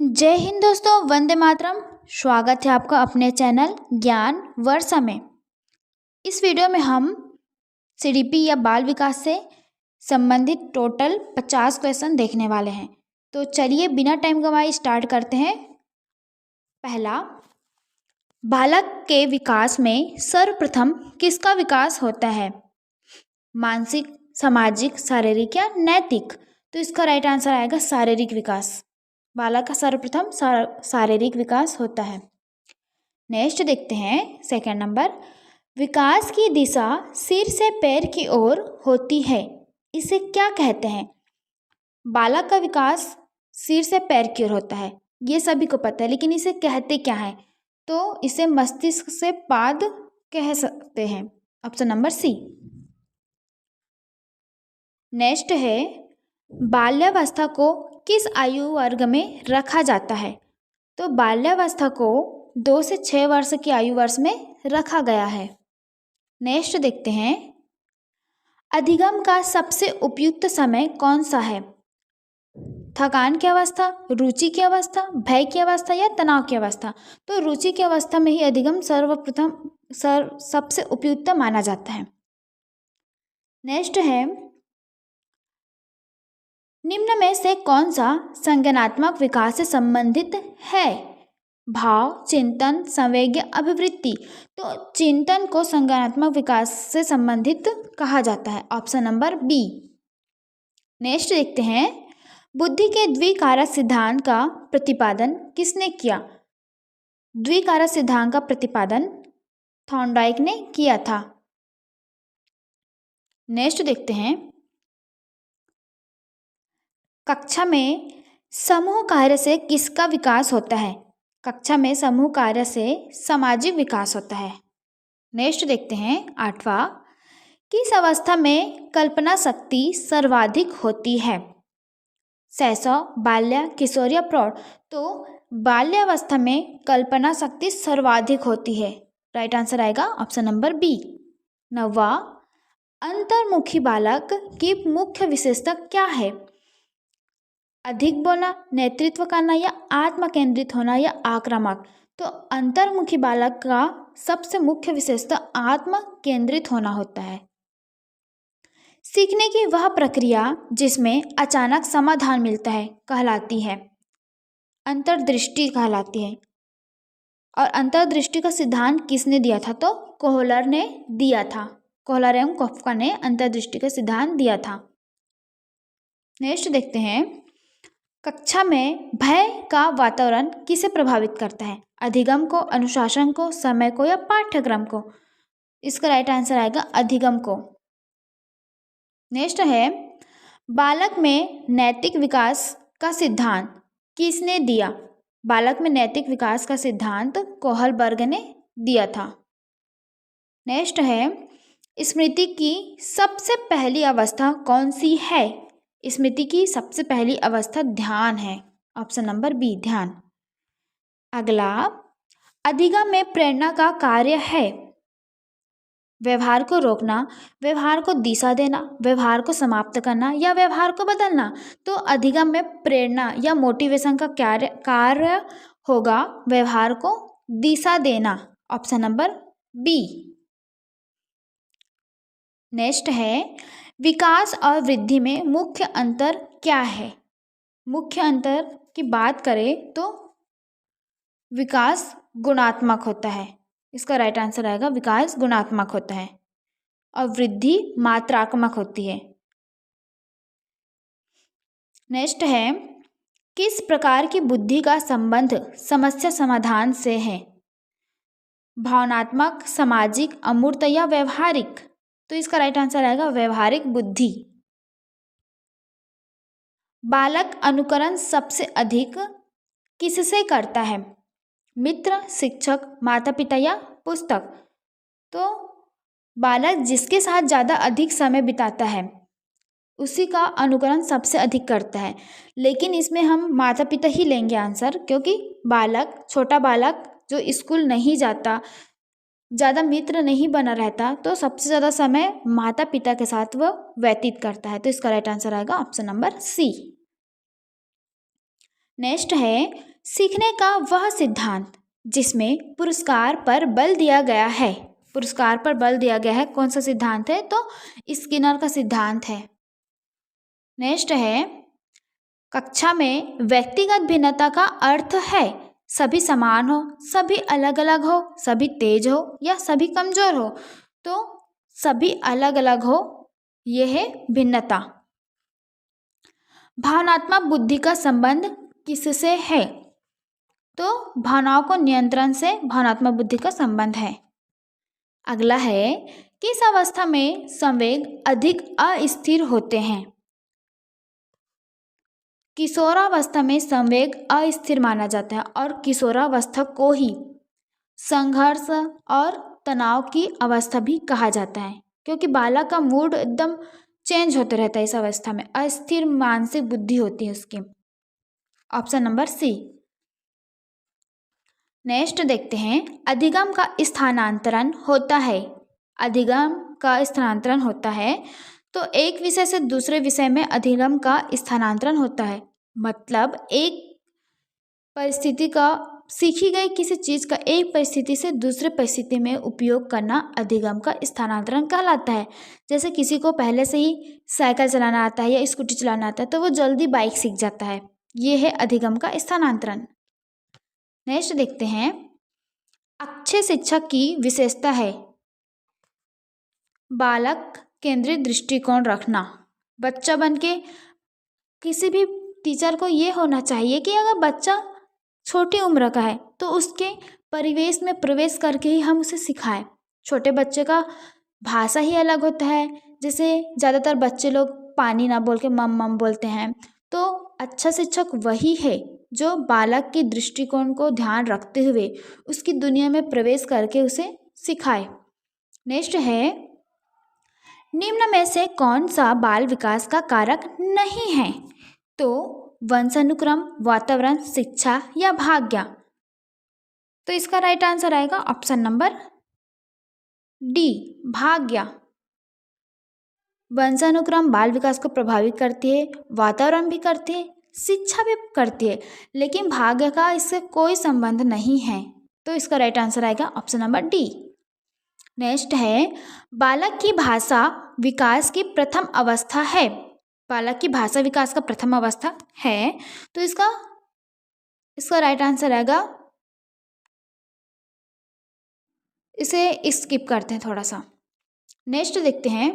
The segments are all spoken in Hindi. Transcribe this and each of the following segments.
जय हिंद दोस्तों, वंदे मातरम। स्वागत है आपका अपने चैनल ज्ञान वर्षा में। इस वीडियो में हम सीडीपी या बाल विकास से संबंधित टोटल 50 क्वेश्चन देखने वाले हैं। तो चलिए बिना टाइम गंवाए स्टार्ट करते हैं। पहला, बालक के विकास में सर्वप्रथम किसका विकास होता है? मानसिक, सामाजिक, शारीरिक या नैतिक? तो इसका राइट आंसर आएगा शारीरिक विकास। बालक का सर्वप्रथम शारीरिक विकास होता है। नेक्स्ट देखते हैं सेकंड नंबर, विकास की दिशा सिर से पैर की ओर होती है, इसे क्या कहते हैं? बालक का विकास सिर से पैर की ओर होता है, ये सभी को पता है, लेकिन इसे कहते क्या है? तो इसे मस्तिष्क से पाद कह सकते हैं। Option number C. नेक्स्ट है, बाल्यावस्था को किस आयु वर्ग में रखा जाता है? तो बाल्यावस्था को 2 से 6 वर्ष की आयु वर्ष में रखा गया है। नेक्स्ट देखते हैं, अधिगम का सबसे उपयुक्त समय कौन सा है? थकान की अवस्था, रुचि की अवस्था, भय की अवस्था या तनाव की अवस्था? तो रुचि की अवस्था में ही अधिगम सबसे उपयुक्त माना जाता है। नेक्स्ट है, निम्न में से कौन सा संज्ञानात्मक विकास से संबंधित है? भाव, चिंतन, संवेग, अभिवृत्ति? तो चिंतन को संज्ञानात्मक विकास से संबंधित कहा जाता है। Option number B. नेक्स्ट देखते हैं, बुद्धि के द्विकारक सिद्धांत का प्रतिपादन किसने किया? द्विकारक सिद्धांत का प्रतिपादन थॉर्नडाइक ने किया था। नेक्स्ट देखते हैं, कक्षा में समूह कार्य से किसका विकास होता है? कक्षा में समूह कार्य से सामाजिक विकास होता है। नेक्स्ट देखते हैं आठवां, किस अवस्था में कल्पना शक्ति सर्वाधिक होती है? शैशव, बाल्य, किशोर या प्रौढ़? तो बाल्यावस्था में कल्पना शक्ति सर्वाधिक होती है। राइट आंसर आएगा ऑप्शन नंबर बी। नौवां, अंतर्मुखी बालक की मुख्य विशेषता क्या है? अधिक बोलना, नेतृत्व करना या आत्म केंद्रित होना या आक्रामक? तो अंतर्मुखी बालक का सबसे मुख्य विशेषता आत्म केंद्रित होना होता है। सीखने की वह प्रक्रिया जिसमें अचानक समाधान मिलता है कहलाती है अंतर्दृष्टि कहलाती है। और अंतर्दृष्टि का सिद्धांत किसने दिया था? तो कोहलर ने दिया था। कोहलर एवं काफ्का ने अंतर्दृष्टि का सिद्धांत दिया था। नेक्स्ट देखते हैं, कक्षा में भय का वातावरण किसे प्रभावित करता है? अधिगम को, अनुशासन को, समय को या पाठ्यक्रम को? इसका राइट आंसर आएगा अधिगम को। नेक्स्ट है, बालक में नैतिक विकास का सिद्धांत किसने दिया? बालक में नैतिक विकास का सिद्धांत कोहलबर्ग ने दिया था। नेक्स्ट है, स्मृति की सबसे पहली अवस्था कौन सी है? स्मृति की सबसे पहली अवस्था ध्यान है। ऑप्शन नंबर बी, ध्यान। अगला, अधिगम में प्रेरणा का कार्य है व्यवहार को रोकना, व्यवहार को दिशा देना, व्यवहार को समाप्त करना या व्यवहार को बदलना? तो अधिगम में प्रेरणा या मोटिवेशन का कार्य होगा व्यवहार को दिशा देना। Option number B. नेक्स्ट है, विकास और वृद्धि में मुख्य अंतर क्या है? मुख्य अंतर की बात करें तो विकास गुणात्मक होता है। इसका राइट आंसर आएगा विकास गुणात्मक होता है और वृद्धि मात्रात्मक होती है। नेक्स्ट है, किस प्रकार की बुद्धि का संबंध समस्या समाधान से है? भावनात्मक, सामाजिक, अमूर्त या व्यवहारिक? तो इसका राइट आंसर आएगा व्यवहारिक बुद्धि। बालक अनुकरण सबसे अधिक किससे करता है? मित्र, शिक्षक, माता पिता या पुस्तक? तो बालक जिसके साथ ज़्यादा अधिक समय बिताता है उसी का अनुकरण सबसे अधिक करता है, लेकिन इसमें हम माता पिता ही लेंगे आंसर, क्योंकि बालक, छोटा बालक जो स्कूल नहीं जाता, ज़्यादा मित्र नहीं बना रहता, तो सबसे ज़्यादा समय माता पिता के साथ वह व्यतीत करता है। तो इसका राइट आंसर आएगा ऑप्शन नंबर सी। नेक्स्ट है सीखने का वह सिद्धांत जिसमें पुरस्कार पर बल दिया गया है। पुरस्कार पर बल दिया गया है, कौन सा सिद्धांत है? तो स्किनर का सिद्धांत है। नेक्स्ट है कक्षा में व्यक्तिगत भिन्नता का अर्थ है सभी समान हो, सभी अलग अलग हो, सभी तेज हो या सभी कमजोर हो। तो सभी अलग अलग हो, यह है भिन्नता। भावनात्मक बुद्धि का संबंध किससे है? तो भावनाओं को नियंत्रण से भावनात्मक बुद्धि का संबंध है। अगला है किस अवस्था में संवेग अधिक अस्थिर होते हैं? किशोरावस्था में संवेग अस्थिर माना जाता है और किशोरावस्था को ही संघर्ष और तनाव की अवस्था भी कहा जाता है, क्योंकि बालक का मूड एकदम चेंज होते रहता है। इस अवस्था में अस्थिर मानसिक बुद्धि होती है उसकी। Option number C. नेक्स्ट देखते हैं अधिगम का स्थानांतरण होता है। अधिगम का स्थानांतरण होता है तो एक विषय से दूसरे विषय में अधिगम का स्थानांतरण होता है। मतलब एक परिस्थिति का, सीखी गई किसी चीज़ का एक परिस्थिति से दूसरे परिस्थिति में उपयोग करना अधिगम का स्थानांतरण कहलाता है। जैसे किसी को पहले से ही साइकिल चलाना आता है या स्कूटी चलाना आता है तो वो जल्दी बाइक सीख जाता है। ये है अधिगम का स्थानांतरण। नेक्स्ट देखते हैं अच्छे शिक्षक की विशेषता है बालक केंद्रित दृष्टिकोण रखना। बच्चा बनके किसी भी टीचर को ये होना चाहिए कि अगर बच्चा छोटी उम्र का है तो उसके परिवेश में प्रवेश करके ही हम उसे सिखाएं। छोटे बच्चे का भाषा ही अलग होता है। जैसे ज़्यादातर बच्चे लोग पानी ना बोल के मम मम बोलते हैं, तो अच्छा शिक्षक वही है जो बालक के दृष्टिकोण को ध्यान रखते हुए उसकी दुनिया में प्रवेश करके उसे सिखाए। नेक्स्ट है निम्न में से कौन सा बाल विकास का कारक नहीं है? तो वंशानुक्रम, वातावरण, शिक्षा या भाग्य। तो इसका राइट आंसर आएगा ऑप्शन नंबर डी, भाग्य। वंशानुक्रम बाल विकास को प्रभावित करती है, वातावरण भी करती है, शिक्षा भी करती है, लेकिन भाग्य का इससे कोई संबंध नहीं है। तो इसका राइट आंसर आएगा ऑप्शन नंबर डी। नेक्स्ट है बालक की भाषा विकास की प्रथम अवस्था है। बालक की भाषा विकास का प्रथम अवस्था है, तो इसका राइट आंसर आएगा, इसे स्किप करते हैं थोड़ा सा। नेक्स्ट देखते हैं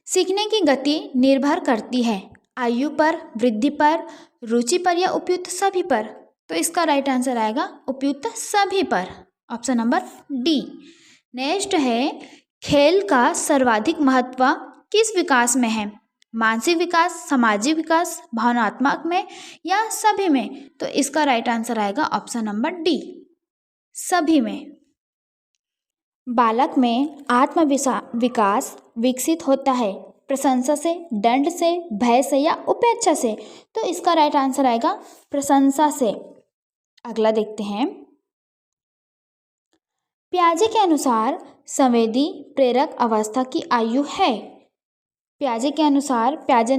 सीखने की गति निर्भर करती है आयु पर, वृद्धि पर, रुचि पर या उपयुक्त सभी पर। तो इसका राइट आंसर आएगा उपयुक्त सभी पर, ऑप्शन नंबर डी। नेक्स्ट है खेल का सर्वाधिक महत्व किस विकास में है? मानसिक विकास, सामाजिक विकास, भावनात्मक में या सभी में? तो इसका राइट आंसर आएगा ऑप्शन नंबर डी, सभी में। बालक में आत्मविकास विकसित होता है प्रशंसा से, दंड से, भय से या उपेक्षा से? तो इसका राइट आंसर आएगा प्रशंसा से। अगला देखते हैं पियाजे के अनुसार संवेदी प्रेरक अवस्था की आयु है। पियाजे के अनुसार पियाजे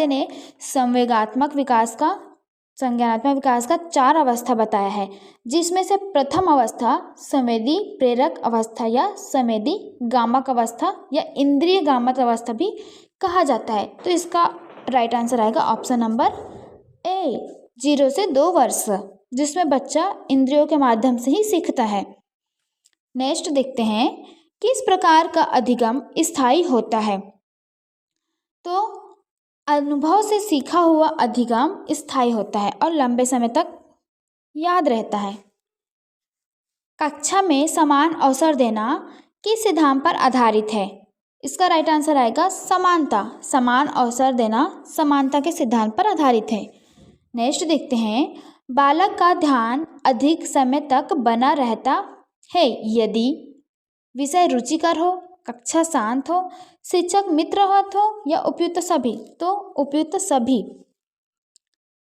ने संवेगात्मक विकास का, संज्ञानात्मक विकास का 4 अवस्था बताया है, जिसमें से प्रथम अवस्था संवेदी प्रेरक अवस्था या संवेदी गामक अवस्था या इंद्रिय गामक अवस्था भी कहा जाता है। तो इसका राइट आंसर आएगा ऑप्शन नंबर ए, 0 से 2 वर्ष, जिसमें बच्चा इंद्रियों के माध्यम से ही सीखता है। नेक्स्ट देखते हैं किस प्रकार का अधिगम स्थायी होता है? तो अनुभव से सीखा हुआ अधिगम स्थायी होता है और लंबे समय तक याद रहता है। कक्षा में समान अवसर देना किस सिद्धांत पर आधारित है? इसका राइट आंसर आएगा समानता। समान अवसर देना समानता के सिद्धांत पर आधारित है। नेक्स्ट देखते हैं बालक का ध्यान अधिक समय तक बना रहता है यदि विषय रुचिकर हो, कक्षा शांत हो, शिक्षक मित्रवत हो या उपयुक्त सभी? तो उपयुक्त सभी।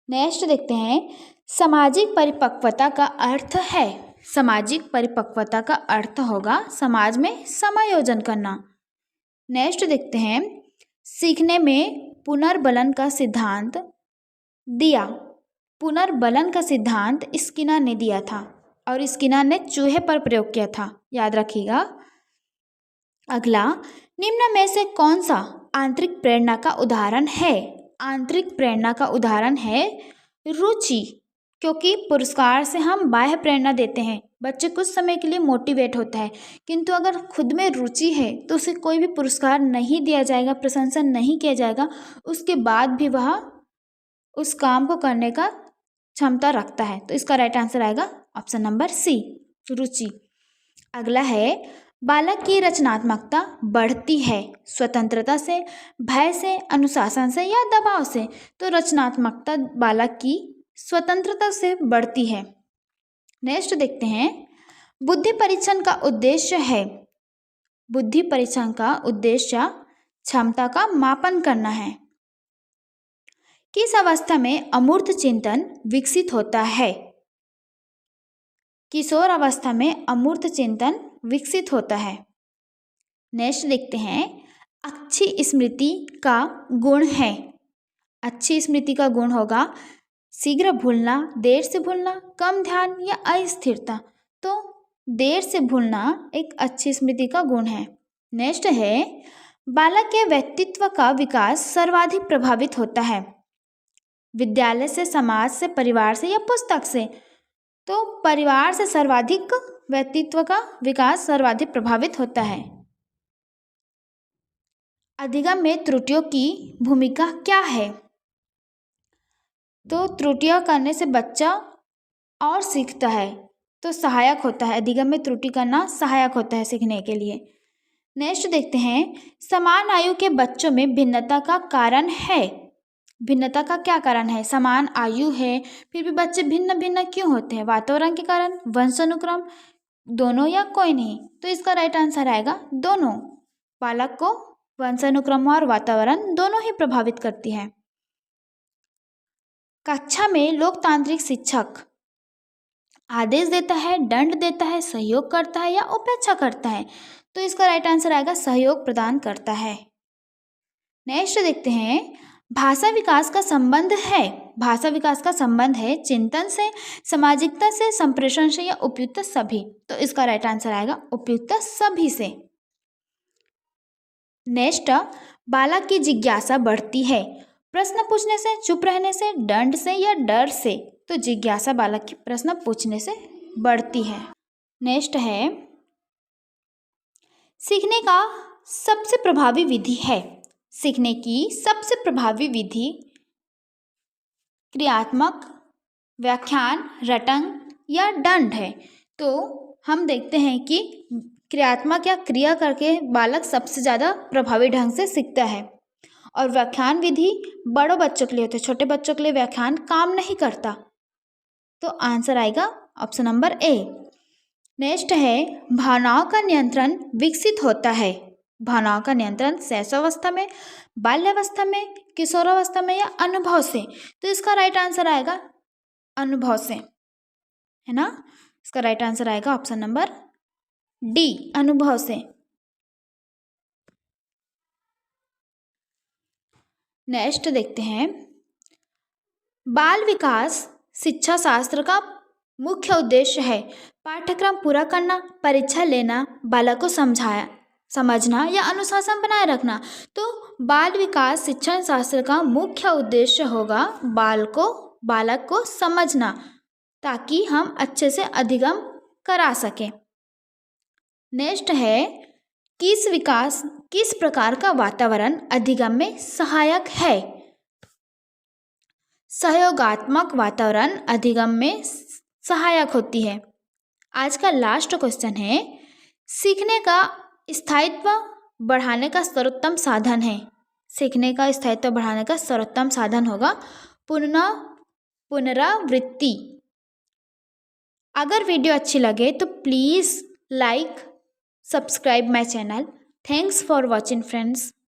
नेक्स्ट देखते हैं सामाजिक परिपक्वता का अर्थ है। सामाजिक परिपक्वता का अर्थ होगा समाज में समायोजन करना। नेक्स्ट देखते हैं सीखने में पुनर्बलन का सिद्धांत दिया? पुनर्बलन का सिद्धांत स्किनर ने दिया था और स्किनर ने चूहे पर प्रयोग किया था, याद रखिएगा। अगला, निम्न में से कौन सा आंतरिक प्रेरणा का उदाहरण है? आंतरिक प्रेरणा का उदाहरण है रुचि, क्योंकि पुरस्कार से हम बाह्य प्रेरणा देते हैं, बच्चे कुछ समय के लिए मोटिवेट होता है, किंतु अगर खुद में रुचि है तो उसे कोई भी पुरस्कार नहीं दिया जाएगा, प्रशंसा नहीं किया जाएगा, उसके बाद भी वह उस काम को करने का क्षमता रखता है। तो इसका राइट आंसर आएगा ऑप्शन नंबर सी, रुचि। अगला है, बालक की रचनात्मकता बढ़ती है स्वतंत्रता से, भय से, अनुशासन से या दबाव से? तो रचनात्मकता बालक की स्वतंत्रता से बढ़ती है। नेक्स्ट देखते हैं, बुद्धि परीक्षण का उद्देश्य है। बुद्धि परीक्षण का उद्देश्य क्षमता का मापन करना है। किस अवस्था में अमूर्त चिंतन विकसित होता है? किशोर अवस्था में अमूर्त चिंतन विकसित होता है। नेक्स्ट देखते हैं, अच्छी स्मृति का गुण है। अच्छी स्मृति का गुण होगा शीघ्र भूलना, देर से भूलना, कम ध्यान या अस्थिरता। तो देर से भूलना एक अच्छी स्मृति का गुण है। नेक्स्ट है, बालक के व्यक्तित्व का विकास सर्वाधिक प्रभावित होता है। विद्यालय से, समाज से, परिवार से या पुस्तक से? तो परिवार से सर्वाधिक व्यक्तित्व का विकास सर्वाधिक प्रभावित होता है। अधिगम में त्रुटियों की भूमिका क्या है? तो त्रुटियां करने से बच्चा और सीखता है, तो सहायक होता है। अधिगम में त्रुटि करना सहायक होता है सीखने के लिए। नेक्स्ट देखते हैं, समान आयु के बच्चों में भिन्नता का कारण है। भिन्नता का क्या कारण है? समान आयु है, फिर भी बच्चे भिन्न भिन्न क्यों होते हैं? वातावरण के कारण, वंशानुक्रम, दोनों या कोई नहीं? तो इसका राइट आंसर आएगा दोनों। बालक को वंशानुक्रम और वातावरण दोनों ही प्रभावित करती है। कक्षा में लोकतांत्रिक शिक्षक आदेश देता है, दंड देता है, सहयोग करता है या उपेक्षा करता है? तो इसका राइट आंसर आएगा सहयोग प्रदान करता है। नेक्स्ट देखते हैं, भाषा विकास का संबंध है। भाषा विकास का संबंध है चिंतन से, सामाजिकता से, संप्रेषण से या उपयुक्त सभी? तो इसका राइट आंसर आएगा उपयुक्त सभी से। नेक्स्ट, बालक की जिज्ञासा बढ़ती है प्रश्न पूछने से, चुप रहने से, दंड से या डर से? तो जिज्ञासा बालक की प्रश्न पूछने से बढ़ती है। नेक्स्ट है, सीखने का सबसे प्रभावी विधि है। सीखने की सबसे प्रभावी विधि क्रियात्मक, व्याख्यान, रटन या दंड है। तो हम देखते हैं कि क्रियात्मक या क्रिया करके बालक सबसे ज़्यादा प्रभावी ढंग से सीखता है, और व्याख्यान विधि बड़ों बच्चों के लिए होते हैं, छोटे बच्चों के लिए व्याख्यान काम नहीं करता। तो आंसर आएगा ऑप्शन नंबर ए। नेक्स्ट है, भावनाओं का नियंत्रण विकसित होता है। भावनाओं का नियंत्रण शैशवावस्था में, बाल्यावस्था में, किशोरावस्था में या अनुभव से? तो इसका राइट आंसर आएगा अनुभव से, है ना। इसका राइट आंसर आएगा ऑप्शन नंबर डी, अनुभव से। नेक्स्ट देखते हैं, बाल विकास शिक्षा शास्त्र का मुख्य उद्देश्य है। पाठ्यक्रम पूरा करना, परीक्षा लेना, बालक को समझना या अनुशासन बनाए रखना? तो बाल विकास शिक्षण शास्त्र का मुख्य उद्देश्य होगा बालक को समझना, ताकि हम अच्छे से अधिगम करा सकें। नेक्स्ट है, किस प्रकार का वातावरण अधिगम में सहायक है? सहयोगात्मक वातावरण अधिगम में सहायक होती है। आज का लास्ट क्वेश्चन है, सीखने का स्थायित्व बढ़ाने का सर्वोत्तम साधन है। सीखने का स्थायित्व बढ़ाने का सर्वोत्तम साधन होगा पुनरावृत्ति। अगर वीडियो अच्छी लगे तो please like, subscribe my channel. Thanks for watching friends.